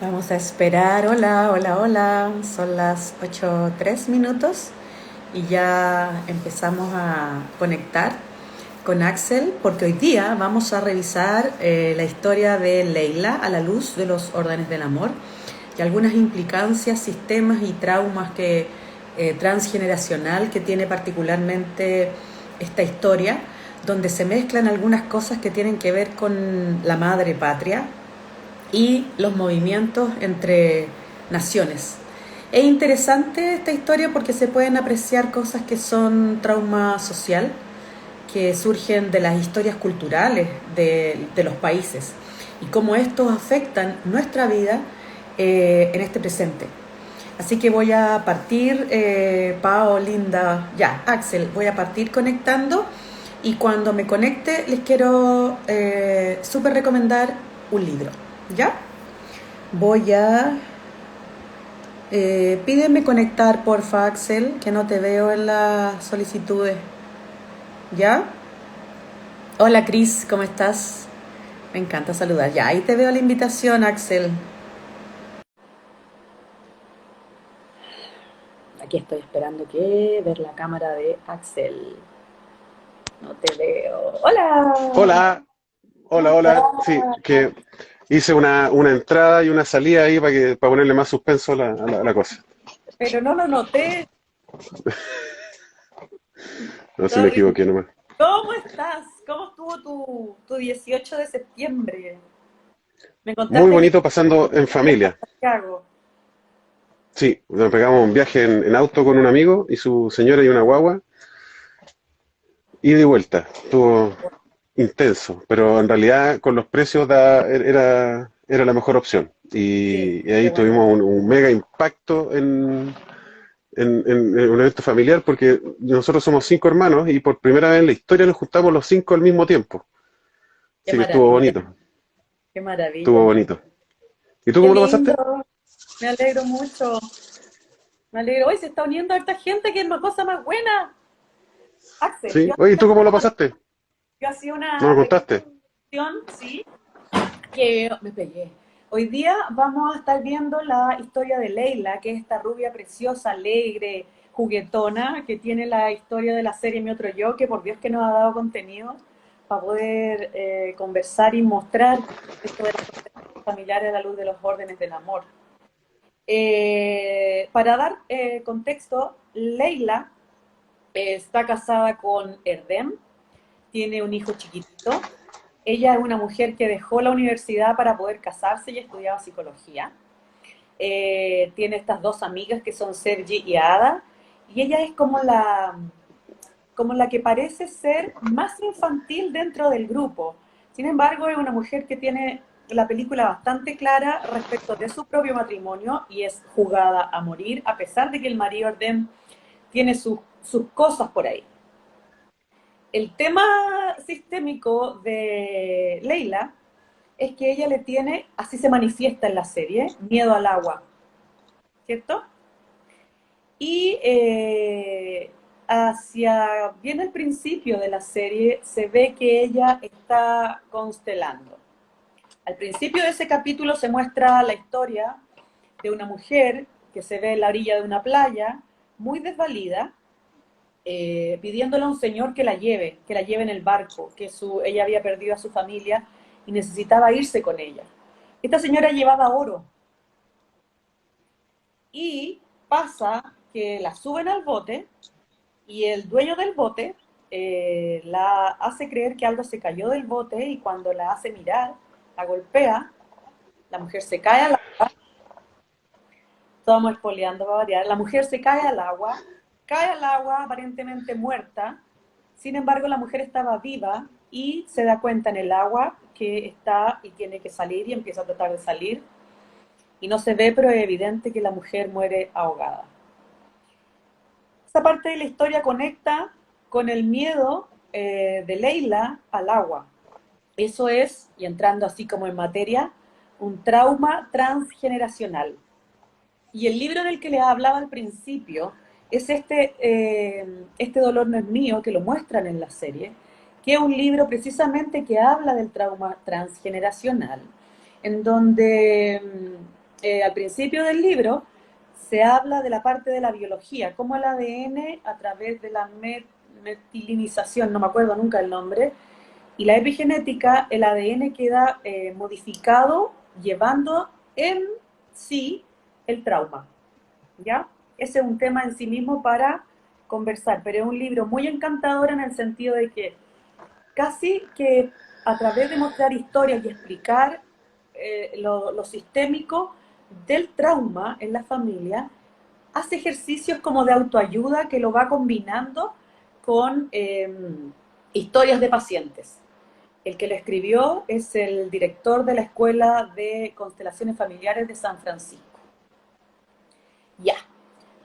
Vamos a esperar. Hola, hola, hola. Son las 8:03 y ya empezamos a conectar con Axel porque hoy día vamos a revisar la historia de Leila a la luz de los órdenes del amor y algunas implicancias, sistemas y traumas que transgeneracional que tiene particularmente esta historia, donde se mezclan algunas cosas que tienen que ver con la madre patria y los movimientos entre naciones. Es interesante esta historia porque se pueden apreciar cosas que son trauma social, que surgen de las historias culturales de los países y cómo estos afectan nuestra vida en este presente. Así que voy a partir, Pao, Linda, ya, Axel, voy a partir conectando y cuando me conecte les quiero súper recomendar un libro, ¿ya? Voy a... pídeme conectar, porfa, Axel, que no te veo en las solicitudes, ¿ya? Hola, Cris, ¿cómo estás? Me encanta saludar. Ya, ahí te veo la invitación, Axel. Aquí estoy esperando que ver la cámara de Axel. No te veo. ¡Hola! Hola, ¿Cómo hola, hola. Sí, estás? que hice una entrada y una salida ahí para ponerle más suspenso a la cosa. Pero no lo noté. No se me Sorry. equivoqué nomás. ¿Cómo estás? ¿Cómo estuvo tu 18 de septiembre? Me Muy contaste que bonito pasando en fuiste a familia. Santiago. Sí, nos pegamos un viaje en auto con un amigo y su señora y una guagua, ida y vuelta. Estuvo intenso, pero en realidad con los precios era la mejor opción. Sí, Y qué ahí bueno. tuvimos un mega impacto en un evento familiar porque nosotros somos cinco hermanos y por primera vez en la historia nos juntamos los cinco al mismo tiempo. Qué Así que estuvo maravilla, bonito, qué maravilla. estuvo bonito. ¿Y tú Qué cómo lo lindo. pasaste? Me alegro mucho. Me alegro. Hoy se está uniendo harta gente, que es una cosa más buena. Axel, Sí. Oye, ¿y tú cómo lo pasaste? yo hacía ¿No una me contaste? recomendación, sí, que me pegué. Hoy día vamos a estar viendo la historia de Leila, que es esta rubia preciosa, alegre, juguetona, que tiene la historia de la serie Mi Otro Yo, que por Dios que nos ha dado contenido para poder conversar y mostrar esto de las constelaciones familiares a la luz de los órdenes del amor. Para dar contexto, Leila está casada con Erdem, tiene un hijo chiquitito. Ella es una mujer que dejó la universidad para poder casarse y estudiaba psicología. Tiene estas dos amigas que son Sergi y Ada, y ella es como la que parece ser más infantil dentro del grupo. Sin embargo, es una mujer que tiene la película bastante clara respecto de su propio matrimonio y es jugada a morir, a pesar de que el marido Ardem tiene sus cosas por ahí. El tema sistémico de Leila es que ella le tiene, así se manifiesta en la serie, miedo al agua, ¿cierto? Y hacia bien el principio de la serie se ve que ella está constelando. Al principio de ese capítulo se muestra la historia de una mujer que se ve en la orilla de una playa, muy desvalida, pidiéndole a un señor que la lleve en el barco, que ella había perdido a su familia y necesitaba irse con ella. Esta señora llevaba oro y pasa que la suben al bote y el dueño del bote la hace creer que algo se cayó del bote y cuando la hace mirar, la golpea, la mujer se cae al agua, estamos espoleando para variar, la mujer se cae al agua aparentemente muerta, sin embargo la mujer estaba viva y se da cuenta en el agua que está y tiene que salir y empieza a tratar de salir y no se ve, pero es evidente que la mujer muere ahogada. Esa parte de la historia conecta con el miedo de Leila al agua. Eso es, y entrando así como en materia, un trauma transgeneracional. Y el libro del que les hablaba al principio es este dolor no es mío, que lo muestran en la serie, que es un libro precisamente que habla del trauma transgeneracional, en donde al principio del libro se habla de la parte de la biología, cómo el ADN a través de la metilinización, no me acuerdo nunca el nombre, y la epigenética, el ADN queda modificado llevando en sí el trauma, ¿ya? Ese es un tema en sí mismo para conversar, pero es un libro muy encantador en el sentido de que casi que a través de mostrar historias y explicar lo sistémico del trauma en la familia, hace ejercicios como de autoayuda que lo va combinando con historias de pacientes. El que lo escribió es el director de la Escuela de Constelaciones Familiares de San Francisco. Ya,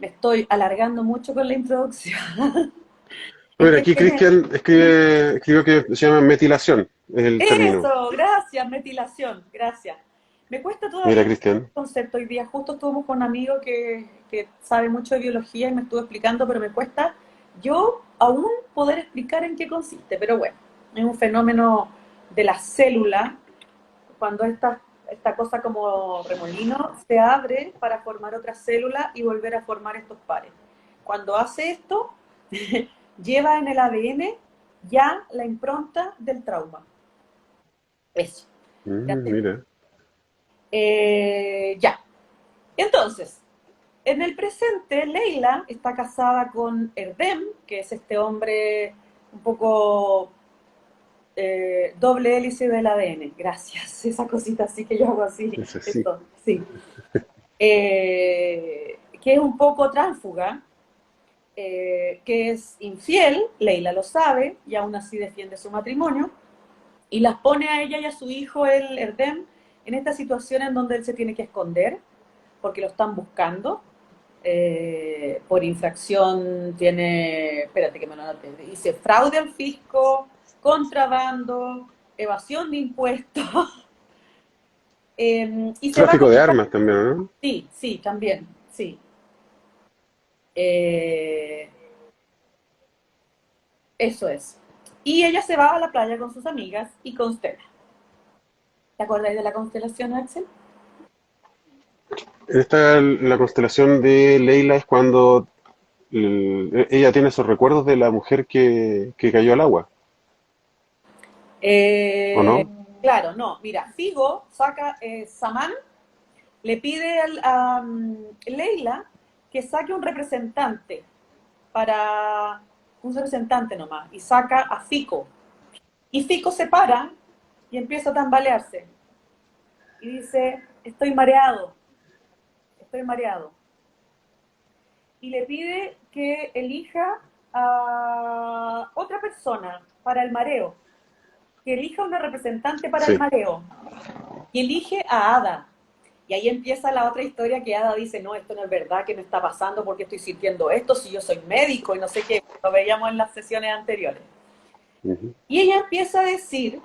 me estoy alargando mucho con la introducción. A ¿En ver, qué aquí tiene? Cristian escribió que se llama metilación, es el término. Eso, gracias, metilación, gracias. Me cuesta Mira, todavía el Cristian. concepto. Hoy día justo estuvimos con un amigo que sabe mucho de biología y me estuvo explicando, pero me cuesta yo aún poder explicar en qué consiste. Pero bueno, es un fenómeno de la célula, cuando esta cosa como remolino se abre para formar otra célula y volver a formar estos pares. Cuando hace esto, lleva en el ADN ya la impronta del trauma. Eso. Ya. Mira. Ya. Entonces, en el presente, Leila está casada con Erdem, que es este hombre un poco doble hélice del ADN. Gracias. Esa cosita así que yo hago así. Ese sí. Esto, sí. Que es un poco tránsfuga, que es infiel, Leila lo sabe, y aún así defiende su matrimonio, y las pone a ella y a su hijo, el Erdem, en esta situación en donde él se tiene que esconder, porque lo están buscando, por infracción, tiene, espérate que me lo anote, dice fraude al fisco, contrabando, evasión de impuestos, y se va Tráfico con... de armas también, ¿no? Sí, sí, también, sí. Eh, Eso es. Y ella se va a la playa con sus amigas y constela. ¿Te acordáis de la constelación, Axel? La constelación de Leila es cuando ella tiene esos recuerdos de la mujer que cayó al agua, ¿o Eh, no? claro, no. Mira, Figo saca, Samán le pide Leila que saque un representante para un representante nomás y saca a Fico. Y Fico se para y empieza a tambalearse y dice, estoy mareado. Y le pide que elija a otra persona para el mareo, que elija una representante para el Sí. mareo, y elige a Ada. Y ahí empieza la otra historia que Ada dice, no, esto no es verdad, que me está pasando, porque estoy sintiendo esto, si yo soy médico y no sé qué, lo veíamos en las sesiones anteriores. Ujú. Y ella empieza a decir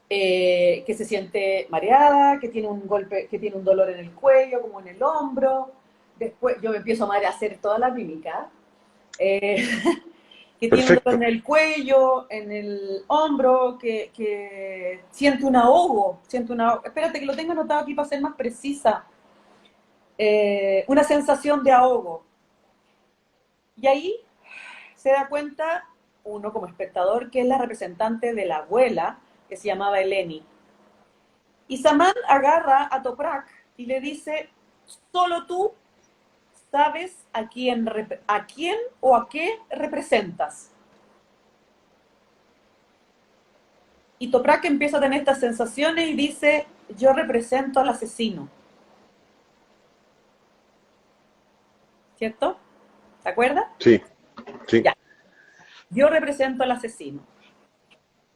que se siente mareada, que tiene un golpe, que tiene un dolor en el cuello, como en el hombro. Después yo me empiezo a hacer toda la mímica. Eh, que tiene un dolor en Perfecto. el cuello, en el hombro, que siente un ahogo, espérate que lo tengo anotado aquí para ser más precisa, una sensación de ahogo. Y ahí se da cuenta uno como espectador que es la representante de la abuela, que se llamaba Eleni. Y Samán agarra a Toprak y le dice, solo tú sabes a quién o a qué representas. Y Toprak empieza a tener estas sensaciones y dice, yo represento al asesino. ¿Cierto? ¿Se acuerda? Sí, sí. Ya. Yo represento al asesino.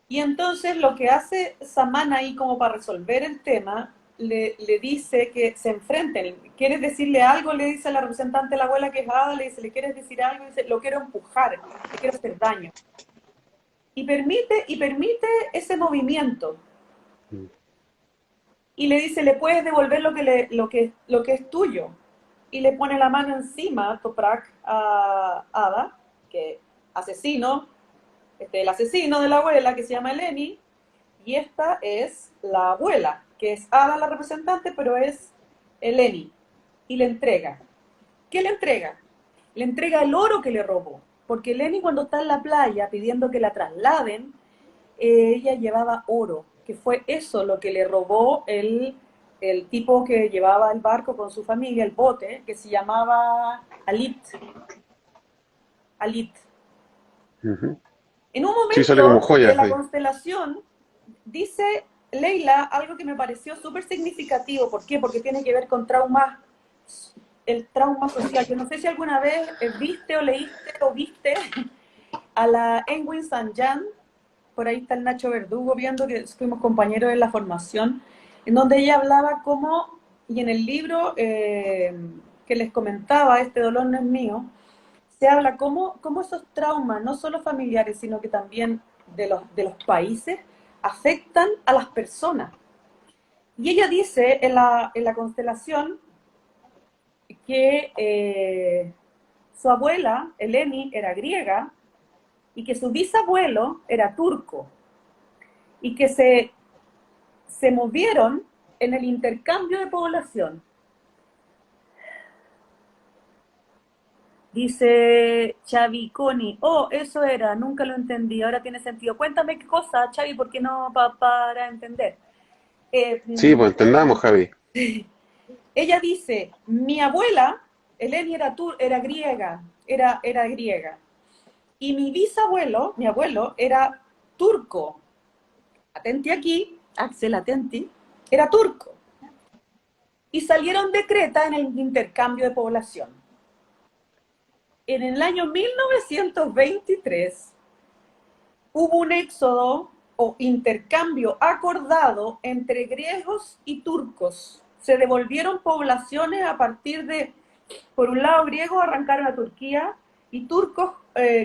Y entonces lo que hace Samán ahí como para resolver el tema, le dice que se enfrenten. ¿Quieres decirle algo? Le dice a la representante de la abuela que es Ada, le dice, ¿le quieres decir algo? Y dice, lo quiero empujar, le quiero hacer daño. Y permite ese movimiento. Y le dice, le puedes devolver lo que es tuyo. Y le pone la mano encima a Toprak, a Ada, que asesino, el asesino de la abuela, que se llama Eleni, y esta es la abuela, que es Ada la representante, pero es Eleni, y le entrega. ¿Qué le entrega? Le entrega el oro que le robó. Porque Eleni cuando está en la playa pidiendo que la trasladen, ella llevaba oro, que fue eso lo que le robó el tipo que llevaba el barco con su familia, el bote, que se llamaba Alit. Alit. Ujú. En un Sí, sale como momento de joyas la ahí. constelación, dice Leila algo que me pareció súper significativo. ¿Por qué? Porque tiene que ver con traumas, el trauma social. Yo no sé si alguna vez viste o leíste o viste a la Engwin Sanjan, por ahí está el Nacho Verdugo viendo que fuimos compañeros en la formación, en donde ella hablaba cómo, y en el libro que les comentaba, Este dolor no es mío, se habla cómo esos traumas, no solo familiares, sino que también de los países, afectan a las personas. Y ella dice en la constelación que su abuela, Eleni, era griega y que su bisabuelo era turco y que se movieron en el intercambio de población. Dice Xavi Coni, oh, eso era, nunca lo entendí, ahora tiene sentido. Cuéntame qué cosa, Xavi, ¿por qué no para entender? Eh, Sí, mm, pues entendamos, Javi. Ella dice, mi abuela, Eleni era griega, era griega, y mi bisabuelo, mi abuelo, era turco. Atenti aquí, Axel, atenti, era turco. Y salieron de Creta en el intercambio de población. En el año 1923 hubo un éxodo o intercambio acordado entre griegos y turcos. Se devolvieron poblaciones a partir de, por un lado, griegos arrancaron a Turquía y turcos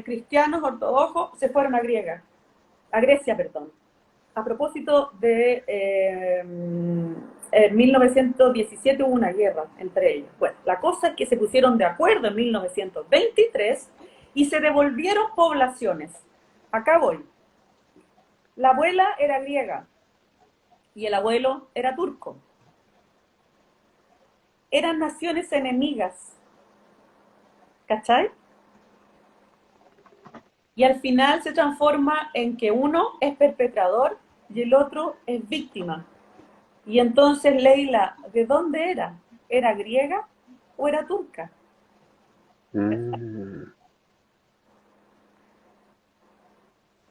cristianos ortodoxos se fueron a Grecia, perdón. A propósito de 1917 hubo una guerra entre ellos. Bueno, la cosa es que se pusieron de acuerdo en 1923 y se devolvieron poblaciones. Acá voy. La abuela era griega y el abuelo era turco. Eran naciones enemigas, ¿cachai? Y al final se transforma en que uno es perpetrador y el otro es víctima. Y entonces Leila, ¿de dónde era? ¿Era griega o era turca? Mm.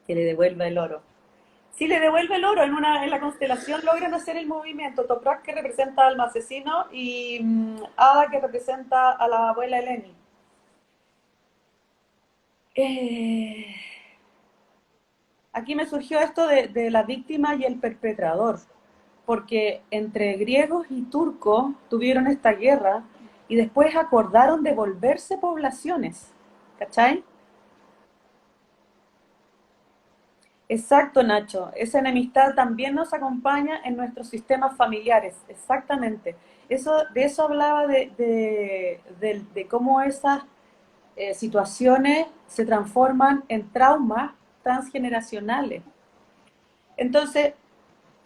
Que le devuelva el oro. Si le devuelve el oro en la constelación, logran hacer el movimiento. Toprak, que representa al asesino, y Ada, que representa a la abuela Eleni. Eh, Aquí me surgió esto de la víctima y el perpetrador, porque entre griegos y turcos tuvieron esta guerra y después acordaron devolverse poblaciones, ¿cachai? Exacto, Nacho. Esa enemistad también nos acompaña en nuestros sistemas familiares, exactamente. De eso hablaba de cómo esas situaciones se transforman en traumas transgeneracionales. Entonces,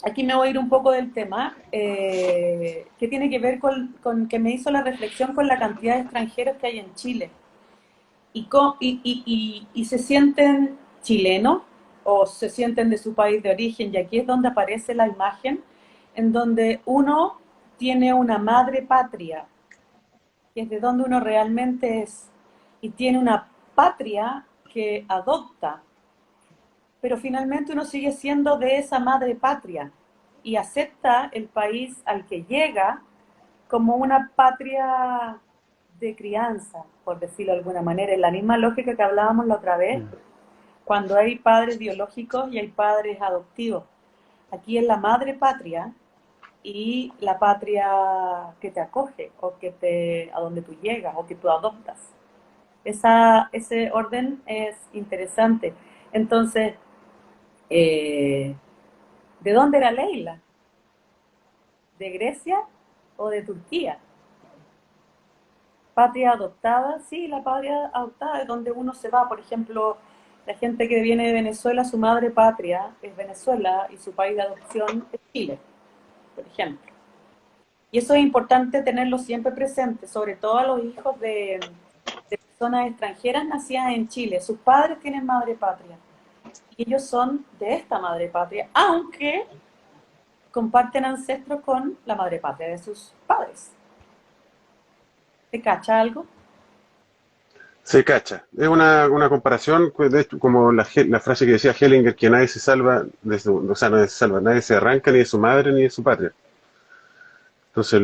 aquí me voy a ir un poco del tema, que tiene que ver con que me hizo la reflexión con la cantidad de extranjeros que hay en Chile y se sienten chilenos o se sienten de su país de origen, y aquí es donde aparece la imagen en donde uno tiene una madre patria, que es de donde uno realmente es, y tiene una patria que adopta, pero finalmente uno sigue siendo de esa madre patria y acepta el país al que llega como una patria de crianza, por decirlo de alguna manera, en la misma lógica que hablábamos la otra vez, cuando hay padres biológicos y hay padres adoptivos. Aquí es la madre patria y la patria que te acoge o a donde tú llegas o que tú adoptas. Ese orden es interesante. Entonces, eh, ¿de dónde era Leila? ¿De Grecia o de Turquía? Patria adoptada, sí, la patria adoptada es donde uno se va. Por ejemplo, la gente que viene de Venezuela, su madre patria es Venezuela y su país de adopción es Chile, por ejemplo. Y eso es importante tenerlo siempre presente, sobre todo a los hijos de personas extranjeras nacidas en Chile. Sus padres tienen madre patria y ellos son de esta madre patria, aunque comparten ancestros con la madre patria de sus padres. ¿Te cacha algo? Se cacha. Es una comparación, pues, de hecho, como la frase que decía Hellinger, que nadie se salva, o sea, nadie se salva, nadie se arranca ni de su madre ni de su patria. Entonces,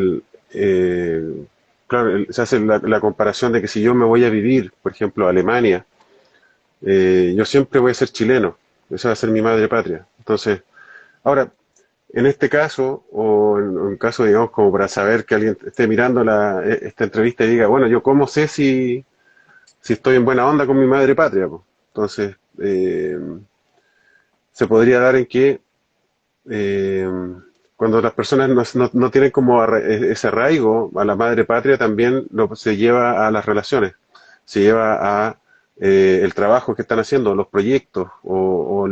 claro, se hace la comparación de que si yo me voy a vivir, por ejemplo, a Alemania, yo siempre voy a ser chileno, esa va a ser mi madre patria. Entonces, ahora, en este caso, o en un caso, digamos, como para saber que alguien esté mirando esta entrevista y diga, bueno, yo cómo sé si estoy en buena onda con mi madre patria, po? Entonces, se podría dar en que eh, cuando las personas no tienen como ese arraigo a la madre patria, también se lleva a las relaciones, se lleva a el trabajo que están haciendo, los proyectos o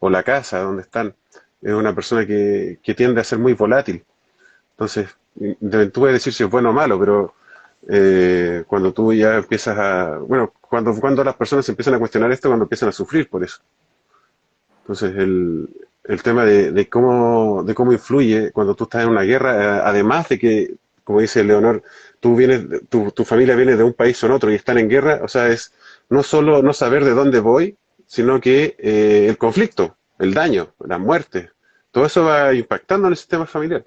la casa donde están. Es una persona que tiende a ser muy volátil. Entonces, tú puedes decir si es bueno o malo, pero cuando tú ya empiezas a... Bueno, cuando las personas empiezan a cuestionar esto, cuando empiezan a sufrir por eso. Entonces, el tema de cómo influye cuando tú estás en una guerra, además de que, como dice Leonor, tu familia viene de un país o en otro y están en guerra, o sea, es no solo no saber de dónde voy, sino que el conflicto, el daño, la muerte, todo eso va impactando en el sistema familiar.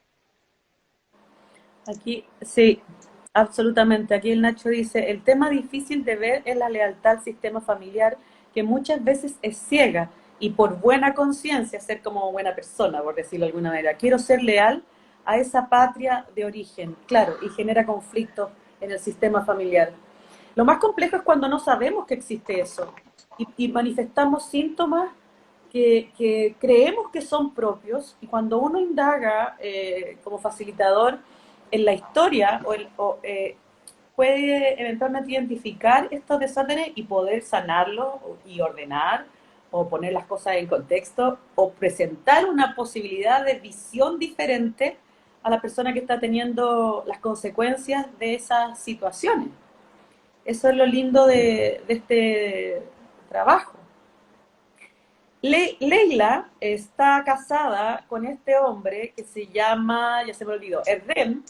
Aquí, sí, absolutamente. Aquí el Nacho dice, el tema difícil de ver es la lealtad al sistema familiar, que muchas veces es ciega y por buena conciencia, ser como buena persona, por decirlo de alguna manera. Quiero ser leal a esa patria de origen, claro, y genera conflictos en el sistema familiar. Lo más complejo es cuando no sabemos que existe eso y manifestamos síntomas que creemos que son propios y cuando uno indaga como facilitador en la historia puede eventualmente identificar estos desórdenes y poder sanarlos y ordenar o poner las cosas en contexto o presentar una posibilidad de visión diferente a la persona que está teniendo las consecuencias de esas situaciones. Eso es lo lindo de este trabajo. Leila está casada con este hombre que se llama, ya se me olvidó, Erdem,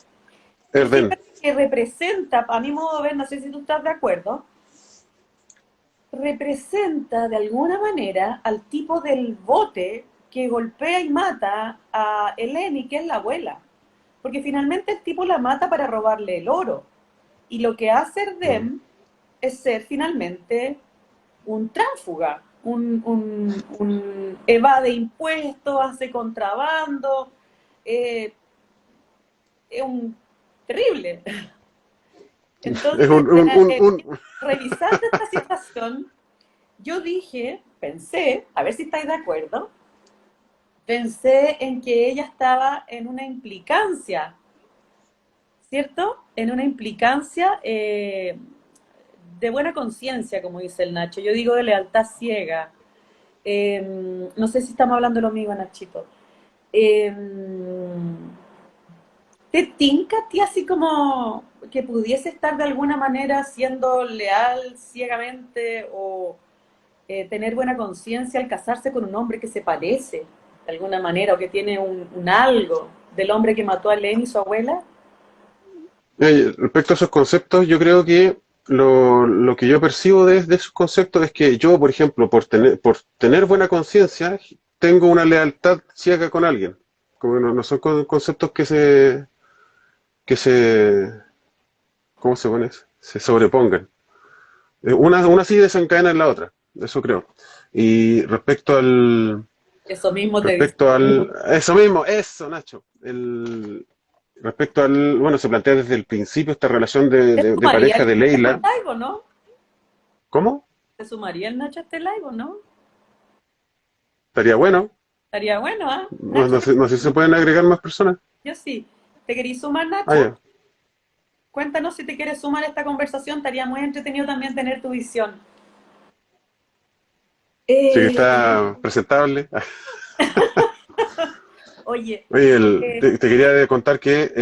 y Erden, fíjate que representa, a mi modo de ver, no sé si tú estás de acuerdo, representa de alguna manera al tipo del bote que golpea y mata a Eleni, que es la abuela. Porque finalmente el tipo la mata para robarle el oro. Y lo que hace Erdem es ser finalmente un tránsfuga, un evade impuestos, hace contrabando, eh, es un terrible. es Entonces, un. revisando esta situación, yo dije, pensé, a ver si estáis de acuerdo, pensé en que ella estaba en una implicancia, ¿cierto? En una implicancia de buena conciencia, como dice el Nacho. Yo digo de lealtad ciega. No sé si estamos hablando de lo mismo, Nachito. Eh, ¿Te tinca a ti así como que pudiese estar de alguna manera siendo leal ciegamente o tener buena conciencia al casarse con un hombre que se parece de alguna manera o que tiene un algo del hombre que mató a Lenny, su abuela? Respecto a esos conceptos, yo creo que lo que yo percibo de esos conceptos es que yo, por ejemplo, por tener buena conciencia, tengo una lealtad ciega con alguien. Como no son conceptos que se, ¿cómo se pone eso? Se sobrepongan. Una sí desencadena en la otra, eso creo. Y Eso mismo te dice. eso mismo, eso, Nacho. Bueno, se plantea desde el principio esta relación de, ¿Te de- de sumaría pareja el de Nacho a este Leila. live o no? ¿Cómo? ¿Te sumaría el Nacho a este live o no? Estaría bueno. Estaría bueno, ¿ah? No, Nacho, no sé, no sé si se pueden agregar más personas. yo sí. ¿Te querís sumar, Ah, Nacho? ya. Cuéntanos si te quieres sumar a esta conversación. Estaría muy entretenido también tener tu visión. Sí que Eh, está presentable. Oye, Oye, eh, te quería contar que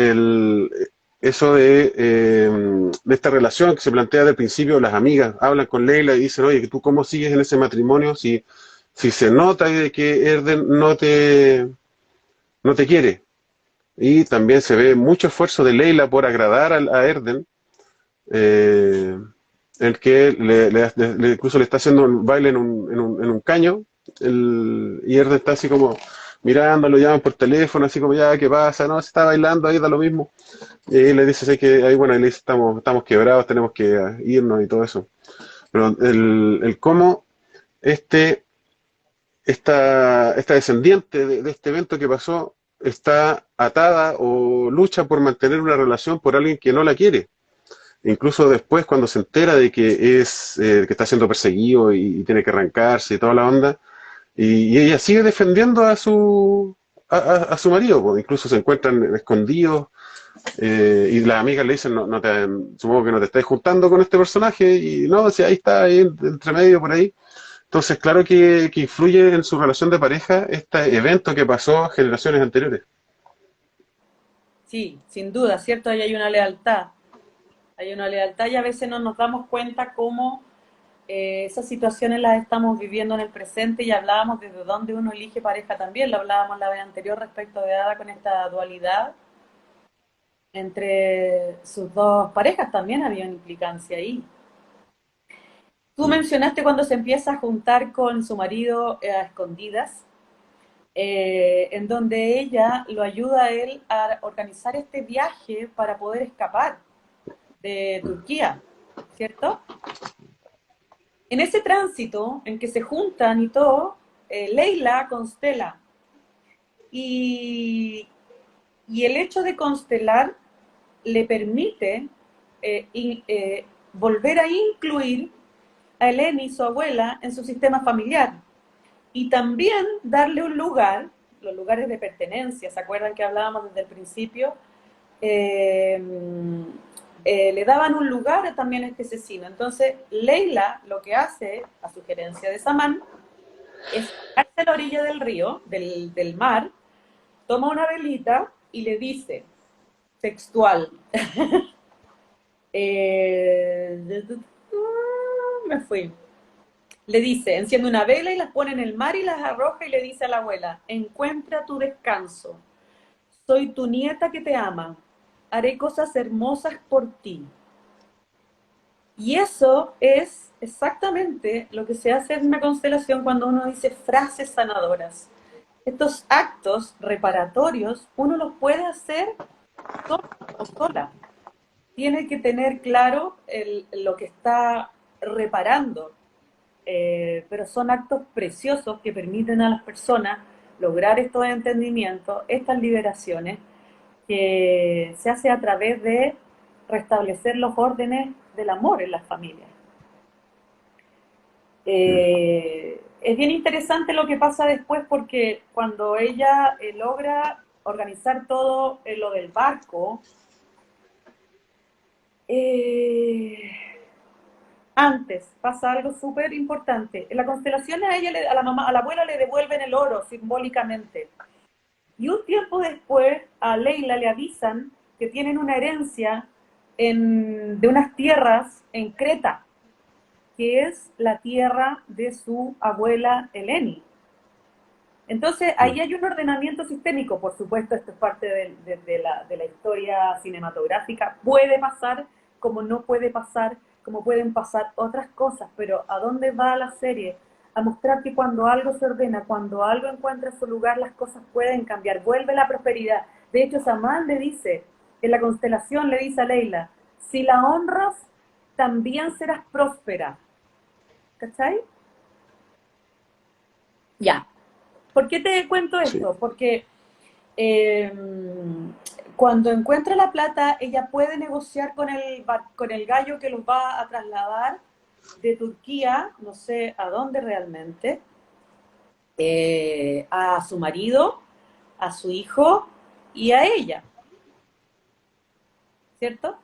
eso de esta relación que se plantea desde el principio, las amigas hablan con Leila y dicen, oye, ¿tú cómo sigues en ese matrimonio si se nota de que Erden no te quiere? Y también se ve mucho esfuerzo de Leila por agradar a Erden, eh, el que incluso le está haciendo un baile en un caño, y Erden está así como mirándolo, llaman por teléfono, así como, ya, ¿qué pasa? No, se está bailando, ahí da lo mismo. Y ahí le dice, sé que ahí, bueno, ahí le dice, estamos quebrados, tenemos que irnos y todo eso. Pero el cómo este, esta descendiente de este evento que pasó está atada o lucha por mantener una relación por alguien que no la quiere. Incluso después, cuando se entera de que está siendo perseguido y tiene que arrancarse y toda la onda, y ella sigue defendiendo a su marido, pues. Incluso se encuentran escondidos, y las amigas le dicen, supongo que no te estás juntando con este personaje, y no, si ahí está, ahí entre medio, por ahí. Entonces, claro que influye en su relación de pareja este evento que pasó generaciones anteriores. sí, sin duda, ¿cierto? Ahí hay una lealtad y a veces no nos damos cuenta cómo esas situaciones las estamos viviendo en el presente y hablábamos desde dónde uno elige pareja también, lo hablábamos la vez anterior respecto de Ada con esta dualidad entre sus dos parejas, también había una implicancia ahí. Tú Mm. mencionaste cuando se empieza a juntar con su marido a escondidas, en donde ella lo ayuda a él a organizar este viaje para poder escapar de Turquía, ¿cierto? En ese tránsito en que se juntan y todo, Leila constela y, y el hecho de constelar le permite volver a incluir a Eleni, su abuela, en su sistema familiar y también darle un lugar, los lugares de pertenencia, ¿se acuerdan que hablábamos desde el principio? Eh, Le daban un lugar también a este asesino. Entonces, Leila lo que hace, a sugerencia de Samán, es pararse a la orilla del río, del mar, toma una velita y le dice, textual, eh, me fui. Le dice, enciende una vela y las pone en el mar y las arroja y le dice a la abuela, encuentra tu descanso. Soy tu nieta que te ama. Haré cosas hermosas por ti. Y eso es exactamente lo que se hace en una constelación cuando uno dice frases sanadoras. Estos actos reparatorios uno los puede hacer solo o sola. Tiene que tener claro lo que está reparando, pero son actos preciosos que permiten a las personas lograr estos entendimientos, estas liberaciones, que se hace a través de restablecer los órdenes del amor en las familias. Mm. Es bien interesante lo que pasa después porque cuando ella logra organizar todo lo del barco, eh, antes pasa algo súper importante. En la constelación a ella, a la mamá, a la abuela le devuelven el oro simbólicamente. Y un tiempo después a Leila le avisan que tienen una herencia de unas tierras en Creta, que es la tierra de su abuela Eleni. Entonces, Mm. ahí hay un ordenamiento sistémico, por supuesto, esto es parte de la historia cinematográfica, puede pasar como no puede pasar, como pueden pasar otras cosas, pero ¿a dónde va la serie? A mostrar que cuando algo se ordena, cuando algo encuentra su lugar, las cosas pueden cambiar, vuelve la prosperidad. De hecho, Samán le dice, en la constelación le dice a Leila, si la honras, también serás próspera. ¿Cachai? Ya. ¿Por qué te cuento Sí. esto? Porque eh, cuando encuentra la plata, ella puede negociar con el gallo que los va a trasladar de Turquía, no sé a dónde realmente, a su marido, a su hijo y a ella, ¿cierto?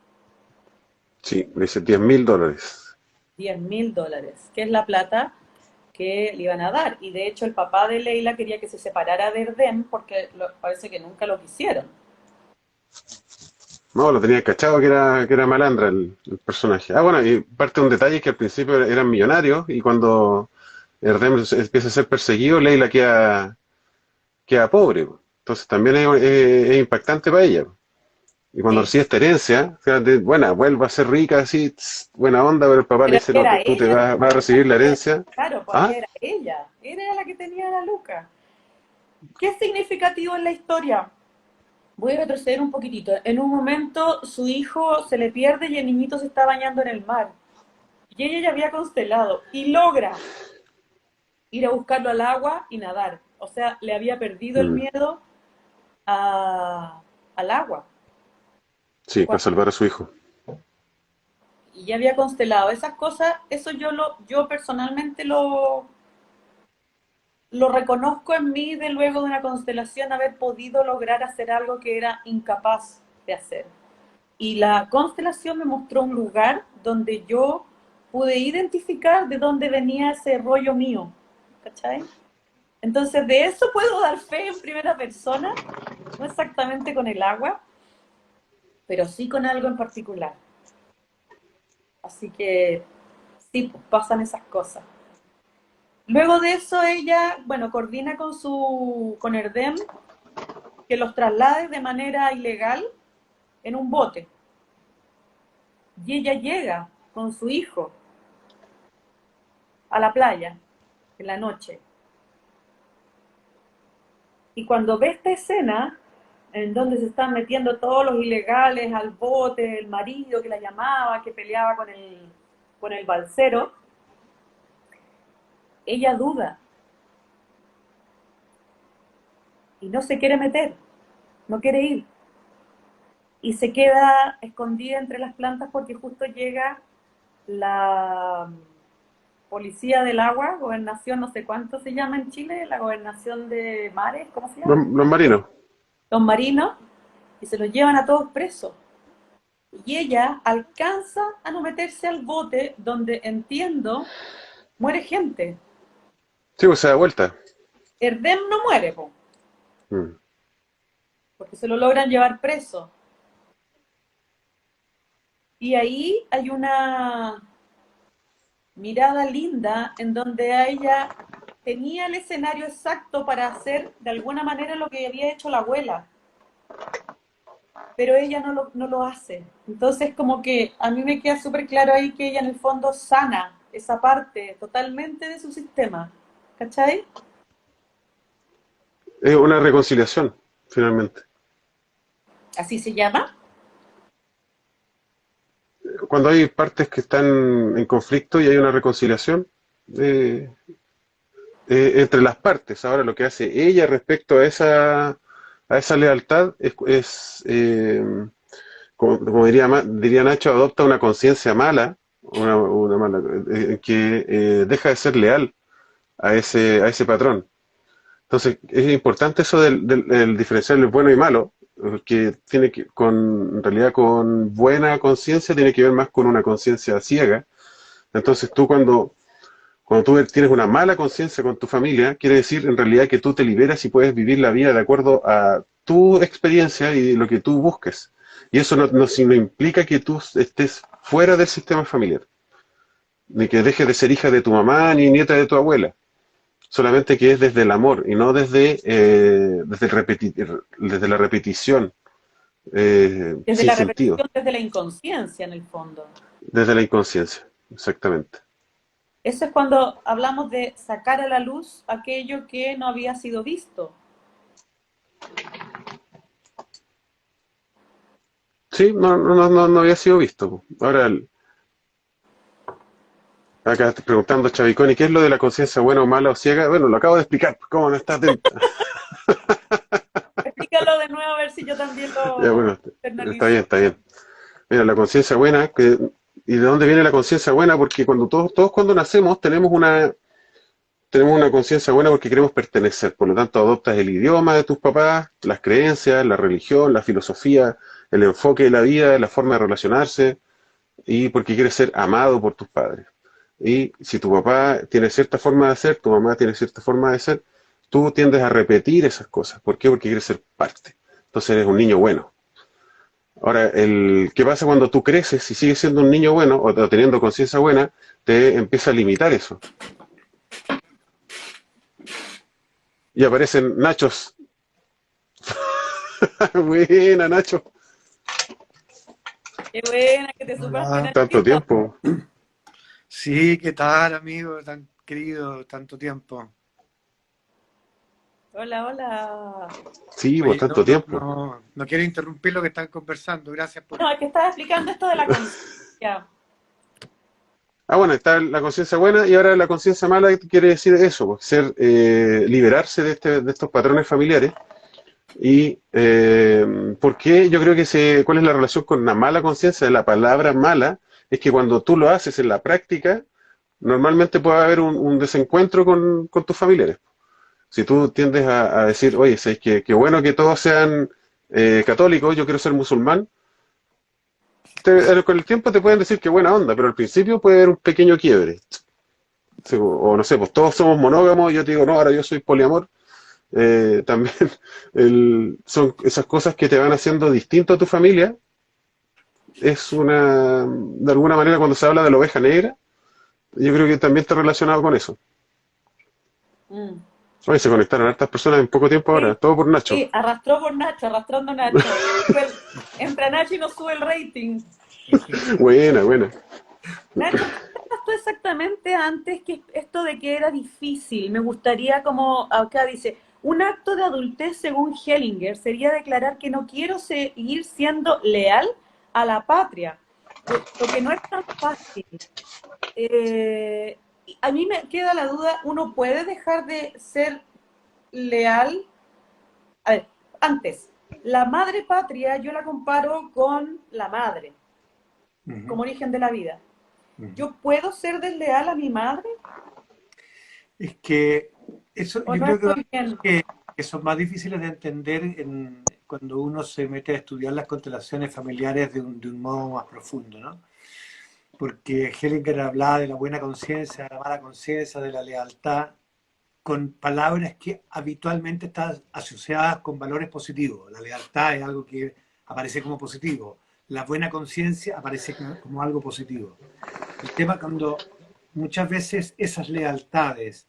Sí, le dice $10.000. $10.000, que es la plata que le iban a dar. Y de hecho el papá de Leila quería que se separara de Erdem porque parece que nunca lo quisieron. No, lo tenía cachado que era malandra el personaje. Ah, bueno, y parte de un detalle es que al principio eran millonarios y cuando Erdem empieza a ser perseguido, Leila queda pobre, po. Entonces también es impactante para ella. Y cuando Sí. recibe esta herencia, fíjate, buena, vuelve a ser rica, así, buena onda, pero el papá le Pero dice, no, era tú te ella, vas a recibir la herencia. claro, pues ahí ¿Ah? era ella, era la que tenía la Luca. ¿Qué es significativo en la historia? Voy a retroceder un poquitito. En un momento su hijo se le pierde y el niñito se está bañando en el mar. Y ella ya había constelado y logra ir a buscarlo al agua y nadar. O sea, le había perdido el Mm, miedo al agua. sí, para Cuando- salvar a su hijo. y ya había constelado. Esas cosas, eso yo personalmente lo reconozco en mí de luego de una constelación haber podido lograr hacer algo que era incapaz de hacer. Y la constelación me mostró un lugar donde yo pude identificar de dónde venía ese rollo mío. ¿Cachai? Entonces de eso puedo dar fe en primera persona, no exactamente con el agua, pero sí con algo en particular. Así que sí, pues, pasan esas cosas. Luego de eso ella, bueno, coordina con Erdem que los traslade de manera ilegal en un bote. Y ella llega con su hijo a la playa en la noche. Y cuando ve esta escena, en donde se están metiendo todos los ilegales al bote, el marido que la llamaba, que peleaba con el balsero, ella duda y no se quiere meter, no quiere ir. Y se queda escondida entre las plantas porque justo llega la policía del agua, gobernación no sé cuánto se llama en Chile, la gobernación de mares, ¿cómo se llama? Los marinos. Los marinos, y se los llevan a todos presos. Y ella alcanza a no meterse al bote donde, entiendo, muere gente. Sí, pues se da vuelta. Erdem no muere, po, Mm. porque se lo logran llevar preso. Y ahí hay una mirada linda en donde a ella tenía el escenario exacto para hacer de alguna manera lo que había hecho la abuela, pero ella no lo hace. Entonces como que a mí me queda súper claro ahí que ella en el fondo sana esa parte totalmente de su sistema. ¿Cachai? Es una reconciliación, finalmente. Así se llama. Cuando hay partes que están en conflicto y hay una reconciliación eh, entre las partes. Ahora lo que hace ella respecto a esa lealtad como diría Nacho, adopta una conciencia mala, una mala, que deja de ser leal a ese patrón. Entonces, es importante eso del diferenciar el bueno y malo, que tiene en realidad con buena conciencia tiene que ver más con una conciencia ciega. Entonces, cuando tú tienes una mala conciencia con tu familia, quiere decir en realidad que tú te liberas y puedes vivir la vida de acuerdo a tu experiencia y lo que tú busques. Y eso no implica que tú estés fuera del sistema familiar, ni que dejes de ser hija de tu mamá ni nieta de tu abuela. Solamente que es desde el amor y no desde la repetición Desde sin la sentido, repetición, desde la inconsciencia en el fondo. desde la inconsciencia, exactamente. Eso es cuando hablamos de sacar a la luz aquello que no había sido visto. Sí, no había sido visto. Ahora, acá estoy preguntando Chaviconi, ¿qué es lo de la conciencia buena o mala o ciega? Bueno, lo acabo de explicar, ¿cómo no está atenta? Explícalo de nuevo a ver si yo también Ya, lo bueno, está internalizo. bien, está bien. Mira, la conciencia buena, ¿y de dónde viene la conciencia buena? Porque todos cuando nacemos tenemos una conciencia buena porque queremos pertenecer. Por lo tanto, adoptas el idioma de tus papás, las creencias, la religión, la filosofía, el enfoque de la vida, la forma de relacionarse, y porque quieres ser amado por tus padres. Y si tu papá tiene cierta forma de hacer, tu mamá tiene cierta forma de ser, tú tiendes a repetir esas cosas. ¿Por qué? Porque quieres ser parte. Entonces eres un niño bueno. Ahora, ¿qué pasa cuando tú creces y sigues siendo un niño bueno o teniendo conciencia buena? Te empieza a limitar eso. Y aparecen Nachos. Buena, Nacho. Qué buena que te supaste, Hola. Tanto Nachito. tiempo. Sí, ¿qué tal, amigo? Tan querido, tanto tiempo. Hola, hola. Sí, pues Oye, tanto tiempo. no quiero interrumpir lo que están conversando. Gracias por... No, es que estaba explicando esto de la conciencia. Ah, bueno, está la conciencia buena y ahora la conciencia mala quiere decir eso, pues, liberarse de estos patrones familiares. Y ¿por qué? Yo creo que ¿cuál es la relación con la mala conciencia? De la palabra mala es que cuando tú lo haces en la práctica, normalmente puede haber un desencuentro con tus familiares. Si tú tiendes a decir, oye, ¿sabes qué bueno que todos sean católicos, yo quiero ser musulmán? Con el tiempo te pueden decir que buena onda, pero al principio puede haber un pequeño quiebre. O no sé, pues todos somos monógamos, y yo te digo, no, ahora yo soy poliamor. También son esas cosas que te van haciendo distinto a tu familia. De alguna manera, cuando se habla de la oveja negra, yo creo que también está relacionado con eso. Mm. Hoy se conectaron hartas personas en poco tiempo ahora, Sí, todo por Nacho. sí, arrastró por Nacho, arrastrando Nacho. Entra Nacho y nos sube el rating. Buena, buena. Nacho, ¿qué hablas tú exactamente antes que esto de que era difícil? Me gustaría, como acá dice, un acto de adultez según Hellinger sería declarar que no quiero seguir siendo leal a la patria, lo que no es tan fácil. A mí me queda la duda, ¿uno puede dejar de ser leal? A ver, antes, la madre patria yo la comparo con la madre, como Ujú, origen de la vida. ujú. ¿Yo puedo ser desleal a mi madre Es que eso o yo no creo estoy bien? que son más difíciles de entender cuando uno se mete a estudiar las constelaciones familiares de un modo más profundo, ¿no? Porque Hellinger hablaba de la buena conciencia, de la mala conciencia, de la lealtad, con palabras que habitualmente están asociadas con valores positivos. La lealtad es algo que aparece como positivo. La buena conciencia aparece como algo positivo. El tema cuando muchas veces esas lealtades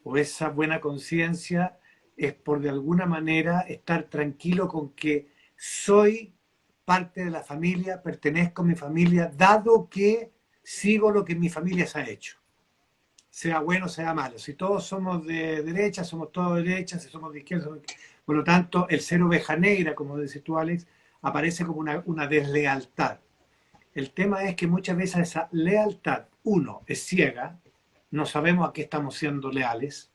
o esa buena conciencia es por de alguna manera estar tranquilo con que soy parte de la familia, pertenezco a mi familia, dado que sigo lo que mi familia se ha hecho, sea bueno, sea malo. Si todos somos de derecha, somos todos de derecha, si somos de izquierda, por lo tanto, el ser oveja negra, como dices tú, Alex, aparece como una deslealtad. El tema es que muchas veces esa lealtad, uno, es ciega, no sabemos a qué estamos siendo leales.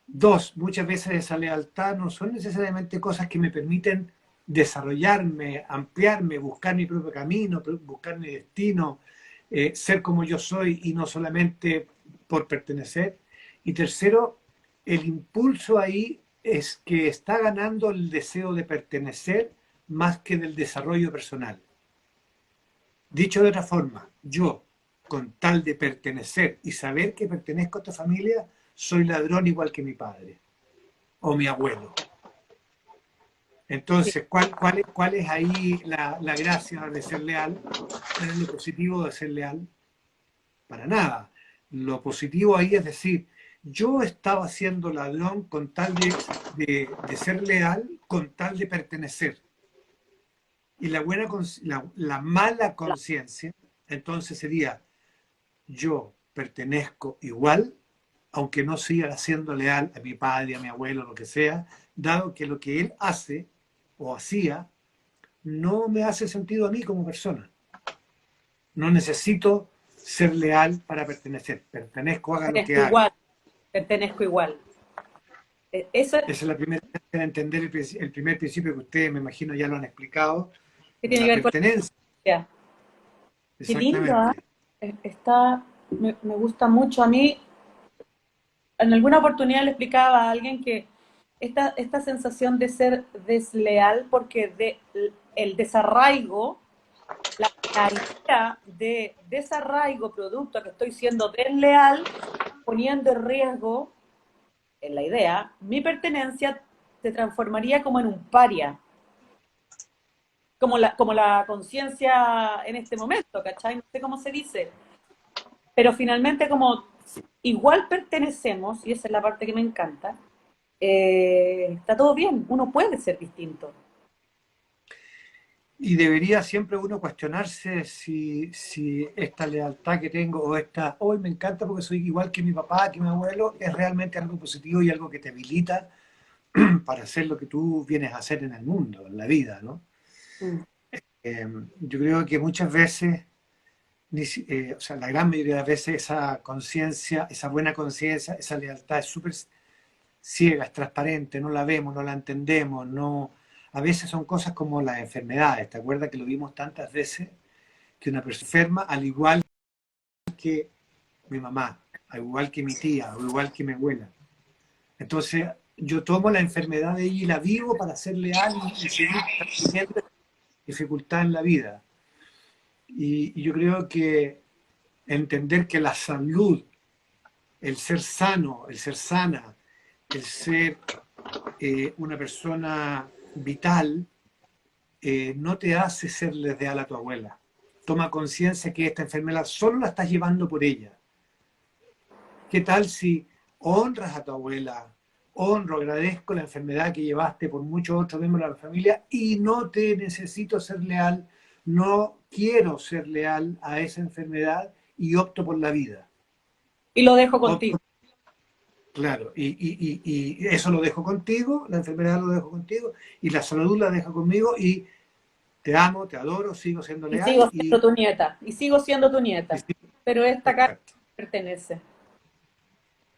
Dos, muchas veces esa lealtad no son necesariamente cosas que me permiten desarrollarme, ampliarme, buscar mi propio camino, buscar mi destino, ser como yo soy y no solamente por pertenecer. Y tercero, el impulso ahí es que está ganando el deseo de pertenecer más que del desarrollo personal. Dicho de otra forma, yo, con tal de pertenecer y saber que pertenezco a esta familia, soy ladrón igual que mi padre o mi abuelo. Sí. Entonces, ¿cuál es ahí la gracia de ser leal? ¿Cuál es lo positivo de ser leal? Para nada. Lo positivo ahí es decir, yo estaba siendo ladrón con tal de ser leal, con tal de pertenecer. Y la mala conciencia, entonces sería, yo pertenezco igual, aunque no siga siendo leal a mi padre, a mi abuelo, lo que sea, dado que lo que él hace o hacía no me hace sentido a mí como persona. No necesito ser leal para pertenecer. Pertenezco, haga lo que Pertenezco haga. igual, pertenezco igual. Eso Esa es la primera manera de entender el primer principio que ustedes, me imagino, ya lo han explicado. que tiene La que ver con pertenencia, la identidad. Qué lindo, ¿ah? exactamente. Me gusta mucho. A mí, en alguna oportunidad le explicaba a alguien que esta sensación de ser desleal, porque el desarraigo la idea de desarraigo producto a que estoy siendo desleal, poniendo en riesgo, en la idea, mi pertenencia se transformaría como en un paria, como la conciencia en este momento, ¿cachai? No sé cómo se dice, pero finalmente como igual pertenecemos, y esa es la parte que me encanta, está todo bien, uno puede ser distinto. Y debería siempre uno cuestionarse si esta lealtad que tengo o esta, hoy me encanta porque soy igual que mi papá, que mi abuelo, es realmente algo positivo y algo que te habilita para hacer lo que tú vienes a hacer en el mundo, en la vida, ¿no? Mm. Yo creo que muchas veces, o sea, la gran mayoría de las veces esa conciencia, esa buena conciencia, esa lealtad es súper ciega, es transparente, no la vemos, no la entendemos, no... A veces son cosas como las enfermedades, ¿te acuerdas que lo vimos tantas veces? Que una persona enferma, al igual que mi mamá, al igual que mi tía, al igual que mi abuela. Entonces, yo tomo la enfermedad de ella y la vivo para ser leal y seguir teniendo dificultad en la vida. Y yo creo que entender que la salud, el ser sano, el ser sana, el ser una persona vital, no te hace ser desleal a tu abuela. Toma conciencia que esta enfermedad solo la estás llevando por ella. ¿Qué tal si honras a tu abuela? Honro, agradezco la enfermedad que llevaste por muchos otros miembros de la familia y no te necesito ser leal, no quiero ser leal a esa enfermedad y opto por la vida. Y lo dejo Opto, contigo. claro, y eso lo dejo contigo, la enfermedad lo dejo contigo y la salud la dejo conmigo y te amo, te adoro, sigo siendo Y sigo leal siendo tu nieta, y sigo siendo tu y nieta. sí, Pero esta casa perfecto. pertenece.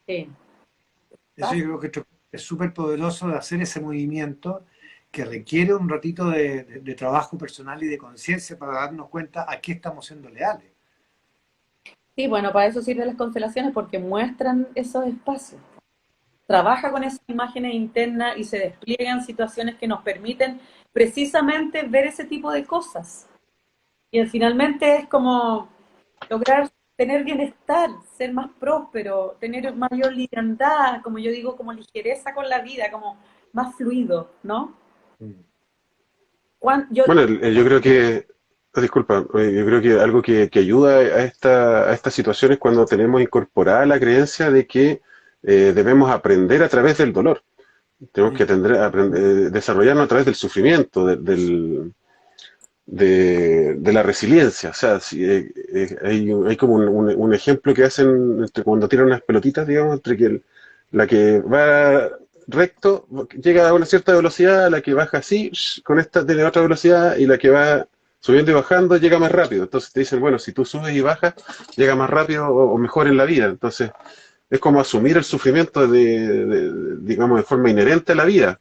Sí. Eso yo creo que es súper poderoso de hacer ese movimiento que requiere un ratito de trabajo personal y de conciencia para darnos cuenta a qué estamos siendo leales. Sí, bueno, para eso sirven las constelaciones porque muestran esos espacios. Trabaja con esas imágenes internas y se despliegan situaciones que nos permiten precisamente ver ese tipo de cosas. Y finalmente es como lograr tener bienestar, ser más próspero, tener mayor liviandad, como yo digo, como ligereza con la vida, como más fluido, ¿no? Mm. Yo, Bueno, yo creo que, disculpa, yo creo que algo que ayuda a estas situaciones cuando tenemos incorporada la creencia de que debemos aprender a través del dolor. Tenemos que Mm. desarrollarnos a través del sufrimiento, de la resiliencia. O sea, si, hay como un ejemplo que hacen entre cuando tiran unas pelotitas, digamos, entre que la que va recto llega a una cierta velocidad, la que baja así, con esta tiene otra velocidad, y la que va subiendo y bajando llega más rápido. Entonces te dicen, bueno, si tú subes y bajas, llega más rápido o mejor en la vida. Entonces es como asumir el sufrimiento digamos, de forma inherente a la vida.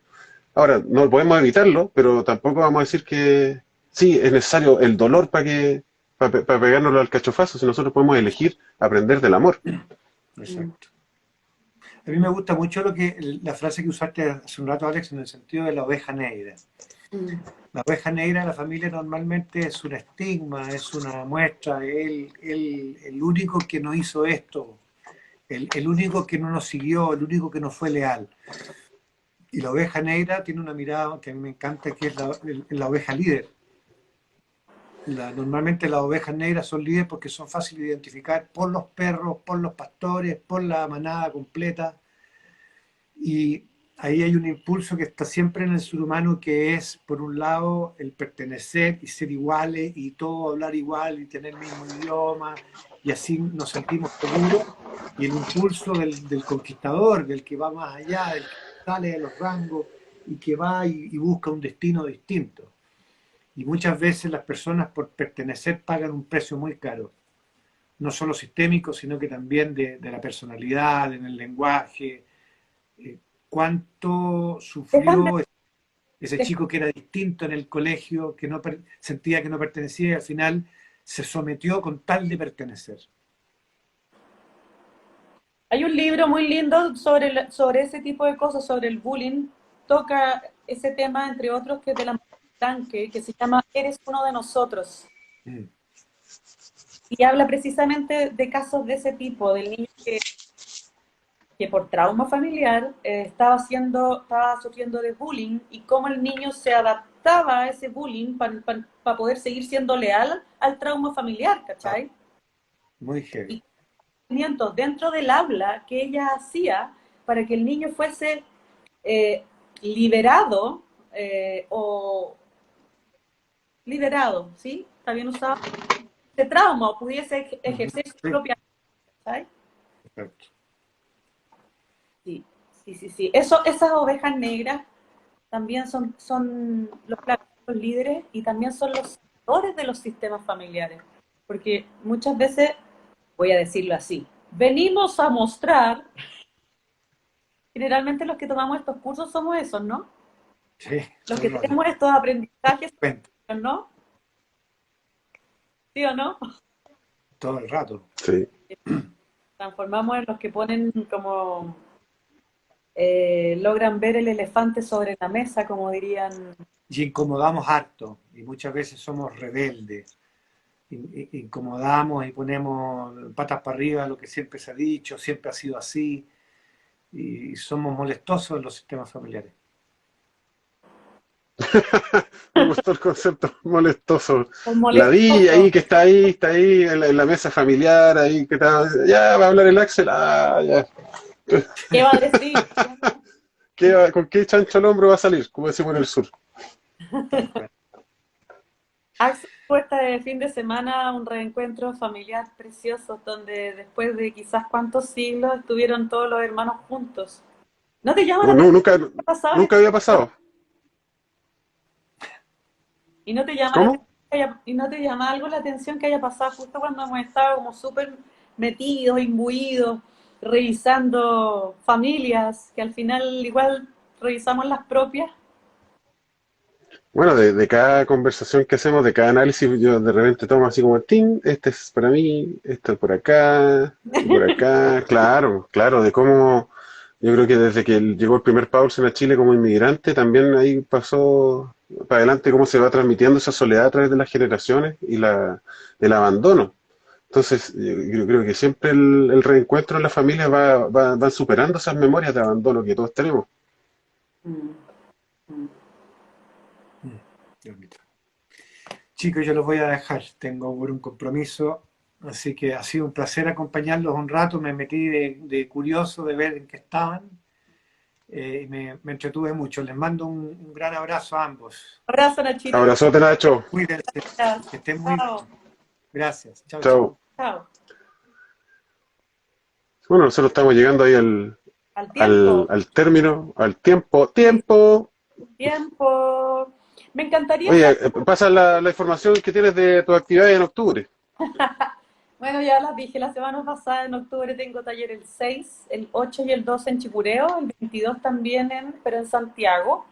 Ahora, no podemos evitarlo, pero tampoco vamos a decir que sí, es necesario el dolor para pegárnoslo al cachofazo, si nosotros podemos elegir aprender del amor. Exacto. A mí me gusta mucho la frase que usaste hace un rato, Alex, en el sentido de la oveja negra. La oveja negra de la familia normalmente es un estigma, es una muestra, el único que no hizo esto, el único que no nos siguió, el único que no fue leal. Y la oveja negra tiene una mirada que a mí me encanta, que es la oveja líder. Normalmente las ovejas negras son líderes porque son fáciles de identificar por los perros, por los pastores, por la manada completa. Y ahí hay un impulso que está siempre en el ser humano, que es, por un lado, el pertenecer y ser iguales y todo hablar igual y tener el mismo idioma, y así nos sentimos seguros. Y el impulso del conquistador, del que va más allá, del que sale de los rangos y que va y busca un destino distinto. Y muchas veces las personas por pertenecer pagan un precio muy caro, no solo sistémico, sino que también de la personalidad, en el lenguaje. eh, Cuánto dejan de, sufrió ese chico que era distinto en el colegio, que no sentía que no pertenecía y al final se sometió con tal de pertenecer. hay un libro muy lindo sobre ese tipo de cosas, sobre el bullying. Toca ese tema, entre otros, que es de la Tanque, que se llama Eres uno de nosotros. Mm. Y habla precisamente de casos de ese tipo, del niño que por trauma familiar estaba sufriendo de bullying y cómo el niño se adaptaba a ese bullying para poder seguir siendo leal al trauma familiar, Ah, ¿cachai? muy heavy. Y dentro del aula que ella hacía para que el niño fuese eh, liberado o liberado, ¿sí? Está bien usado, de trauma o pudiese Ujú. ejercer su Sí, propia, ¿sabes? perfecto. Sí, sí, sí, sí. Eso, esas ovejas negras también son los líderes y también son los sectores de los sistemas familiares. Porque muchas veces, voy a decirlo así, venimos a mostrar, generalmente los que tomamos estos cursos somos esos, ¿no? Sí, Los todo el que rato. tenemos estos aprendizajes, Cuento, ¿no? ¿Sí o no? todo el rato. Sí. Transformamos en los que ponen como, logran ver el elefante sobre la mesa, como dirían. Y incomodamos harto, y muchas veces somos rebeldes. Incomodamos y ponemos patas para arriba lo que siempre se ha dicho, siempre ha sido así, y somos molestosos en los sistemas familiares. Me gustó el concepto molestoso. Los La vi molestosos. ahí, que está ahí en la mesa familiar, ahí que está, ya va a hablar el Axel, ah, ya. ¿Qué va a decir? ¿Con qué chancho al hombro va a salir? Como decimos en el sur. Tal cual. Axel fue este fin de semana un reencuentro familiar precioso donde después de quizás cuántos siglos estuvieron todos los hermanos juntos. ¿No te llama la No, no, atención nunca, qué ha pasado en nunca este había mundo? pasado. ¿Y no te llama la ¿Cómo? atención y no te llama algo la atención que haya pasado justo cuando hemos estado como súper metidos, imbuidos, revisando familias, que al final igual revisamos las propias? Bueno, de cada conversación que hacemos, de cada análisis, yo de repente tomo así como, ¡ting! Este es para mí, este y por acá. Claro, claro, de cómo yo creo que desde que llegó el primer Paulsen a Chile como inmigrante, también ahí pasó para adelante cómo se va transmitiendo esa soledad a través de las generaciones y el abandono. Entonces, yo creo que siempre el reencuentro en la familia van superando esas memorias de abandono que todos tenemos. Mm, mm. Mm, Dios mío. Chicos, yo los voy a dejar, tengo por un compromiso, así que ha sido un placer acompañarlos un rato, me metí de curioso de ver en qué estaban, y me entretuve mucho. Les mando un gran abrazo a ambos. Abrazo, Nachito. Abrazote, Nacho. Cuídense, Gracias. que estén muy Chao. bien. Gracias. Chao, Chao. chao. Chao. Bueno, nosotros estamos llegando ahí Al tiempo. al término, al tiempo. Sí, ¡Tiempo! tiempo. Me encantaría Oye, saber. pasa la información que tienes de tus actividades en octubre. Bueno, ya las dije la semana pasada, en octubre tengo taller el 6, el 8 y el 12 en Chicureo, el 22 también pero en Santiago.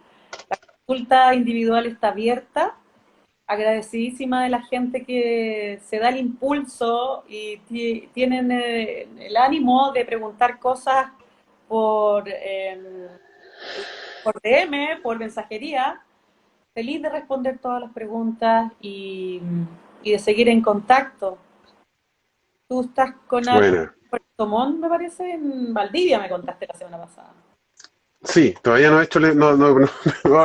La consulta individual está abierta. Agradecidísima de la gente que se da el impulso y tienen el ánimo de preguntar cosas por, por DM, por mensajería. Feliz de responder todas las preguntas y de seguir en contacto. Tú estás con algo Bueno, en Puerto Montt, me parece, en Valdivia, me contaste la semana pasada. sí, todavía no he hecho,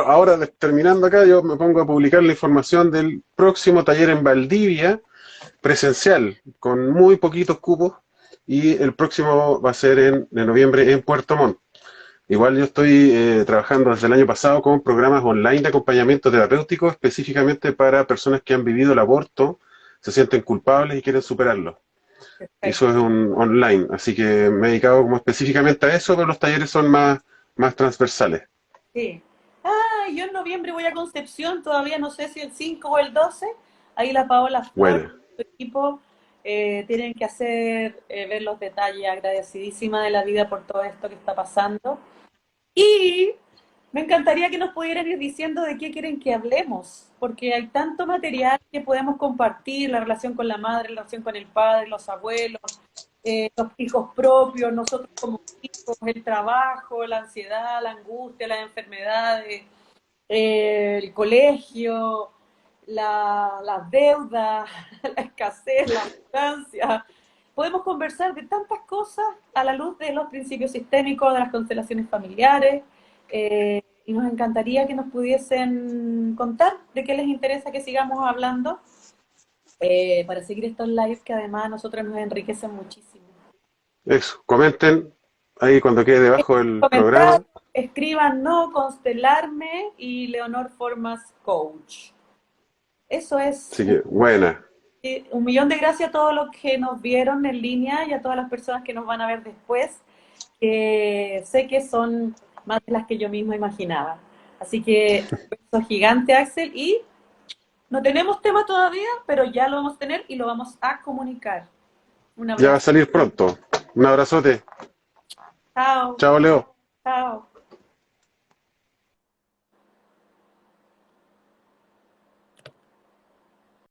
ahora terminando acá, yo me pongo a publicar la información del próximo taller en Valdivia, presencial, con muy poquitos cupos, y el próximo va a ser en noviembre en Puerto Montt. Igual yo estoy trabajando desde el año pasado con programas online de acompañamiento terapéutico específicamente para personas que han vivido el aborto, se sienten culpables y quieren superarlo. Y eso Perfecto. es un online, así que me he dedicado como específicamente a eso, pero los talleres son más transversales. Sí. Ah, yo en noviembre voy a Concepción, todavía no sé si el 5 o el 12. Ahí la Paola Flor, Bueno, su equipo, tienen que hacer, ver los detalles. Agradecidísima de la vida por todo esto que está pasando. Y me encantaría que nos pudieran ir diciendo de qué quieren que hablemos, porque hay tanto material que podemos compartir, la relación con la madre, la relación con el padre, los abuelos, los hijos propios, nosotros como hijos, el trabajo, la ansiedad, la angustia, las enfermedades, el colegio. la deuda, la escasez, la abundancia. Podemos conversar de tantas cosas a la luz de los principios sistémicos, de las constelaciones familiares, y nos encantaría que nos pudiesen contar de qué les interesa que sigamos hablando, para seguir estos lives que además a nosotros nos enriquecen muchísimo. Eso, comenten ahí cuando quede debajo del Comentar, programa. escriban no, constelarme y Leonor Formas Coach. Eso es. Así que, buena. Un millón de gracias a todos los que nos vieron en línea y a todas las personas que nos van a ver después, que sé que son más de las que yo misma imaginaba. Así que un beso gigante, Axel, y no tenemos tema todavía, pero ya lo vamos a tener y lo vamos a comunicar. Un Ya va a abrazo. salir pronto. Un abrazote. Chao, Chao, Leo. chao.